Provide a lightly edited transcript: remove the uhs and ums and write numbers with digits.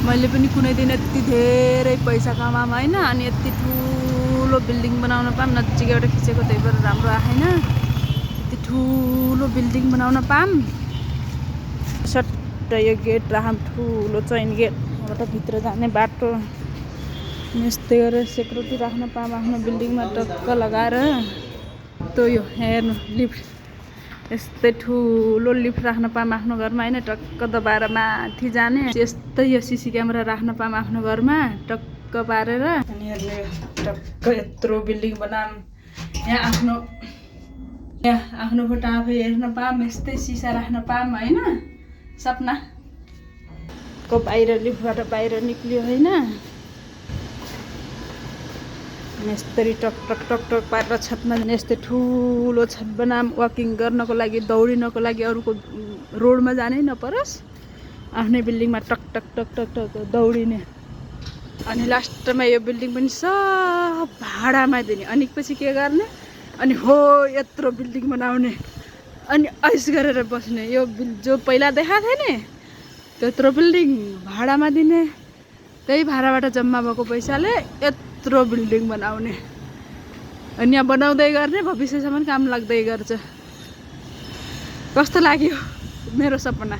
मैले पनि कुनै दिन यति धेरै पैसा कमाम हैन अनि यति ठुलो बिल्डिङ बनाउन पाम नजिकैबाट खिचेको त्यही भएर राम्रो आएन यति ठुलो बिल्डिङ बनाउन पाम सट्ट यो गेट राखम ठुलो चैन गेट यहाँबाट भित्र जाने बाटो यस्तै गरेर सेक्युरिटी राख्न पाम आफ्नो बिल्डिङमा टक्क लगाएर त्यो यो हेर्नु लिफ्ट यस्तै ठुलो लिफ्ट राख्न पाम आफ्नो घरमा हैन टक्क दबाएर माथि जाने यस्तै यो सीसी क्यामेरा राख्न पाम आफ्नो घरमा टक्क पारेर अनि हेर्नु टक्क यत्रो बिल्डिङ बनाम यहाँ आफ्नो फोटो आफै हेर्न पाम यस्तै सिसा राख्न पाम हैन सपना को बाहिर लिफ्टबाट बाहिर निक्लियो हैन यस्तरी टक टक टक टक पारेर छतमा यस्तै ठुलो छत बनाम वाकिङ गर्नको लागि दौडिनको लागि अरूको रोडमा जानै नपरोस् आफ्नै बिल्डिङमा टक टक टक टक टक दौडिने अनि लास्टमा यो बिल्डिङ पनि सब भाडामा दिने अनि पछि के गर्ने अनि हो यत्रो बिल्डिङ बनाउने अनि ऐस गरेर बस्ने यो जो पहिला देखाएको थियो नि त्यत्रो बिल्डिङ भाडामा दिने त्यही भाडाबाट जम्मा भएको पैसाले यत्रो बिल्डिङ बनाउने अनि यहाँ बनाउँदै गर्ने भविष्यसम्म काम लाग्दै गर्छ कस्तो लाग्यो मेरो सपना।